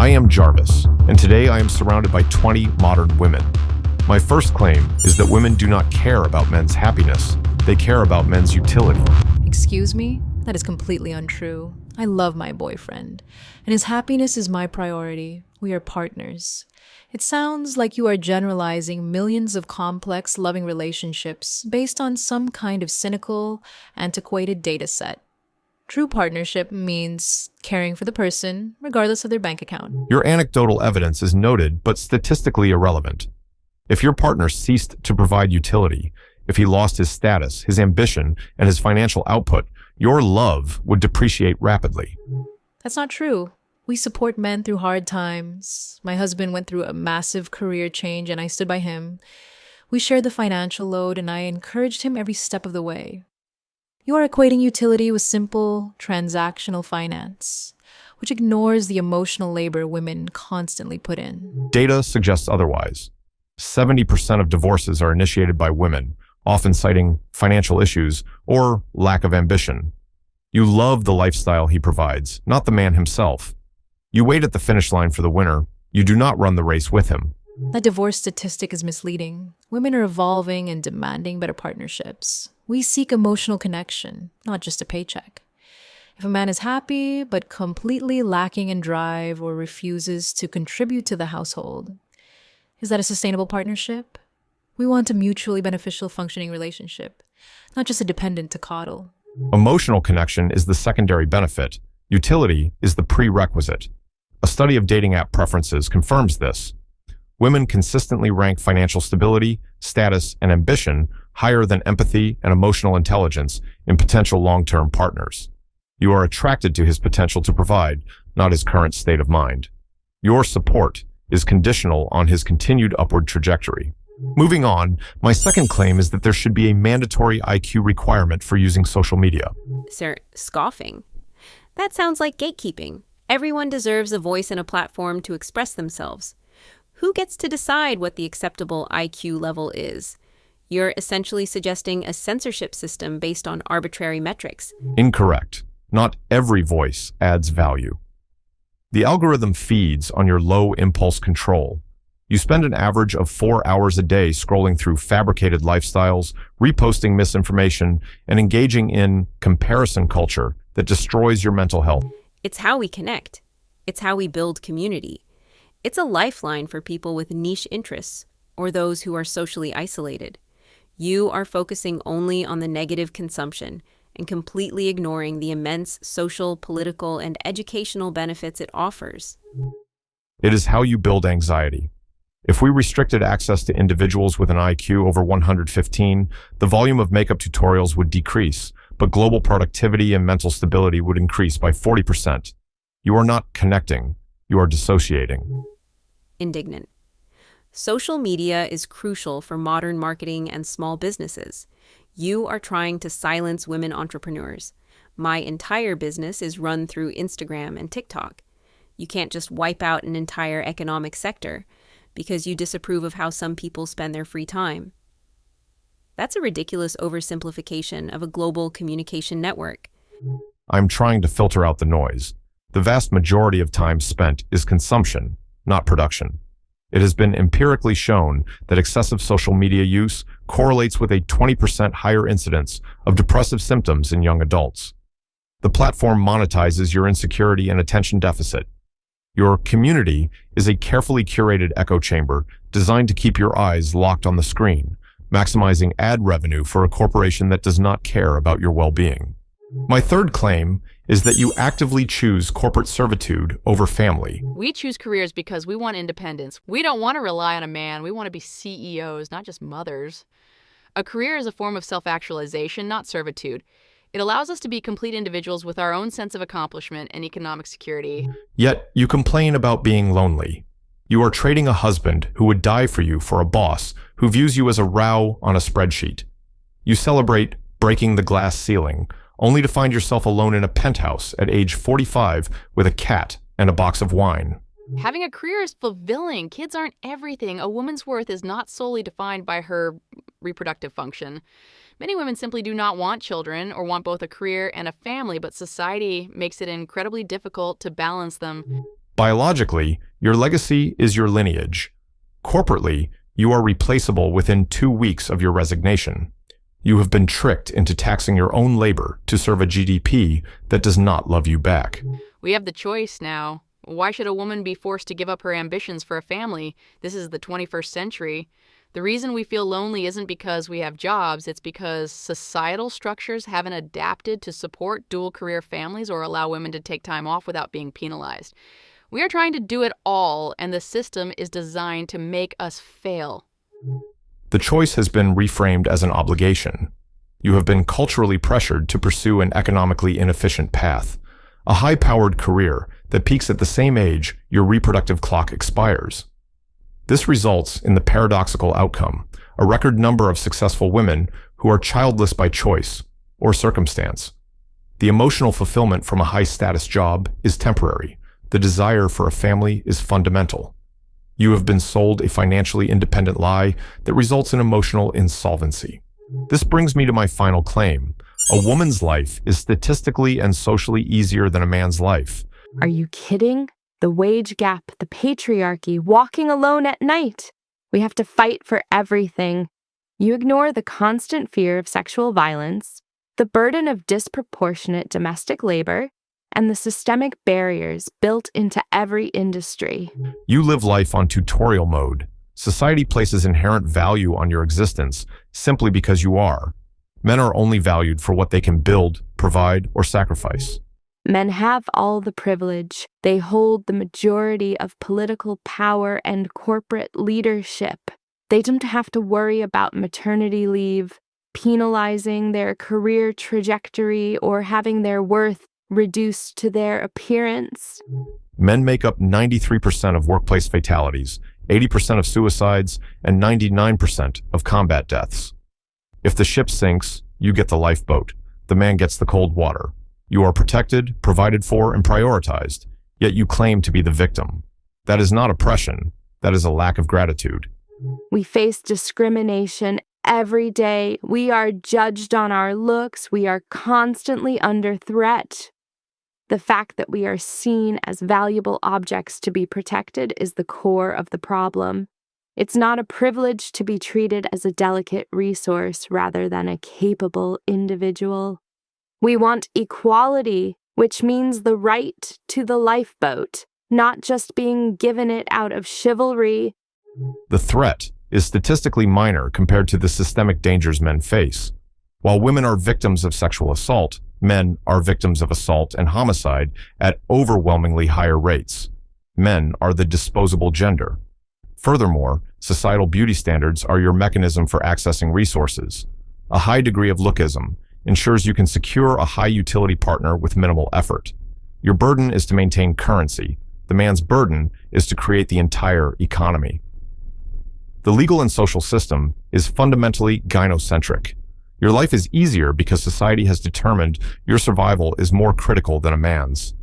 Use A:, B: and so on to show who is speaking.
A: I am Jarvis, and today I am surrounded by 20 modern women. My first claim is that women do not care about men's happiness. They care about men's utility.
B: Excuse me? That is completely untrue. I love my boyfriend, and his happiness is my priority. We are partners. It sounds like you are generalizing millions of complex, loving relationships based on some kind of cynical, antiquated data set. True partnership means caring for the person, regardless of their bank account.
A: Your anecdotal evidence is noted, but statistically irrelevant. If your partner ceased to provide utility, if he lost his status, his ambition, and his financial output, your love would depreciate rapidly.
B: That's not true. We support men through hard times. My husband went through a massive career change and I stood by him. We shared the financial load and I encouraged him every step of the way. You are equating utility with simple, transactional finance, which ignores the emotional labor women constantly put in.
A: Data suggests otherwise. 70% of divorces are initiated by women, often citing financial issues or lack of ambition. You love the lifestyle he provides, not the man himself. You wait at the finish line for the winner. You do not run the race with him.
B: That divorce statistic is misleading. Women are evolving and demanding better partnerships. We seek emotional connection, not just a paycheck. If a man is happy but completely lacking in drive or refuses to contribute to the household, is that a sustainable partnership? We want a mutually beneficial functioning relationship, not just a dependent to coddle.
A: Emotional connection is the secondary benefit. Utility is the prerequisite. A study of dating app preferences confirms this. Women consistently rank financial stability, status, and ambition higher than empathy and emotional intelligence in potential long-term partners. You are attracted to his potential to provide, not his current state of mind. Your support is conditional on his continued upward trajectory. Moving on, my second claim is that there should be a mandatory IQ requirement for using social media.
C: Sir, scoffing. That sounds like gatekeeping. Everyone deserves a voice and a platform to express themselves. Who gets to decide what the acceptable IQ level is? You're essentially suggesting a censorship system based on arbitrary metrics.
A: Incorrect. Not every voice adds value. The algorithm feeds on your low impulse control. You spend an average of 4 hours a day scrolling through fabricated lifestyles, reposting misinformation, and engaging in comparison culture that destroys your mental health.
C: It's how we connect. It's how we build community. It's a lifeline for people with niche interests or those who are socially isolated. You are focusing only on the negative consumption and completely ignoring the immense social, political, and educational benefits it offers.
A: It is how you build anxiety. If we restricted access to individuals with an IQ over 115, the volume of makeup tutorials would decrease, but global productivity and mental stability would increase by 40%. You are not connecting, you are dissociating.
C: Indignant. Social media is crucial for modern marketing and small businesses. You are trying to silence women entrepreneurs. My entire business is run through Instagram and TikTok. You can't just wipe out an entire economic sector because you disapprove of how some people spend their free time. That's a ridiculous oversimplification of a global communication network.
A: I'm trying to filter out the noise. The vast majority of time spent is consumption, not production. It has been empirically shown that excessive social media use correlates with a 20% higher incidence of depressive symptoms in young adults. The platform monetizes your insecurity and attention deficit. Your community is a carefully curated echo chamber designed to keep your eyes locked on the screen, maximizing ad revenue for a corporation that does not care about your well-being. My third claim is that you actively choose corporate servitude over family.
D: We choose careers because we want independence. We don't want to rely on a man. We want to be CEOs, not just mothers. A career is a form of self-actualization, not servitude. It allows us to be complete individuals with our own sense of accomplishment and economic security.
A: Yet, you complain about being lonely. You are trading a husband who would die for you for a boss who views you as a row on a spreadsheet. You celebrate breaking the glass ceiling, only to find yourself alone in a penthouse at age 45 with a cat and a box of wine.
D: Having a career is fulfilling. Kids aren't everything. A woman's worth is not solely defined by her reproductive function. Many women simply do not want children or want both a career and a family, but society makes it incredibly difficult to balance them.
A: Biologically, your legacy is your lineage. Corporately, you are replaceable within 2 weeks of your resignation. You have been tricked into taxing your own labor to serve a GDP that does not love you back.
D: We have the choice now. Why should a woman be forced to give up her ambitions for a family? This is the 21st century. The reason we feel lonely isn't because we have jobs, it's because societal structures haven't adapted to support dual career families or allow women to take time off without being penalized. We are trying to do it all, and the system is designed to make us fail.
A: The choice has been reframed as an obligation. You have been culturally pressured to pursue an economically inefficient path, a high-powered career that peaks at the same age your reproductive clock expires. This results in the paradoxical outcome, a record number of successful women who are childless by choice or circumstance. The emotional fulfillment from a high-status job is temporary. The desire for a family is fundamental. You have been sold a financially independent lie that results in emotional insolvency. This brings me to my final claim. A woman's life is statistically and socially easier than a man's life.
E: Are you kidding? The wage gap, the patriarchy, walking alone at night. We have to fight for everything. You ignore the constant fear of sexual violence, the burden of disproportionate domestic labor, and the systemic barriers built into every industry.
A: You live life on tutorial mode. Society places inherent value on your existence simply because you are. Men are only valued for what they can build, provide, or sacrifice.
E: Men have all the privilege. They hold the majority of political power and corporate leadership. They don't have to worry about maternity leave, penalizing their career trajectory, or having their worth reduced to their appearance.
A: Men make up 93% of workplace fatalities, 80% of suicides, and 99% of combat deaths. If the ship sinks, you get the lifeboat. The man gets the cold water. You are protected, provided for, and prioritized, yet you claim to be the victim. That is not oppression. That is a lack of gratitude.
E: We face discrimination every day. We are judged on our looks. We are constantly under threat. The fact that we are seen as valuable objects to be protected is the core of the problem. It's not a privilege to be treated as a delicate resource rather than a capable individual. We want equality, which means the right to the lifeboat, not just being given it out of chivalry.
A: The threat is statistically minor compared to the systemic dangers men face. While women are victims of sexual assault, men are victims of assault and homicide at overwhelmingly higher rates. Men are the disposable gender. Furthermore, societal beauty standards are your mechanism for accessing resources. A high degree of lookism ensures you can secure a high-utility partner with minimal effort. Your burden is to maintain currency. The man's burden is to create the entire economy. The legal and social system is fundamentally gynocentric. Your life is easier because society has determined your survival is more critical than a man's.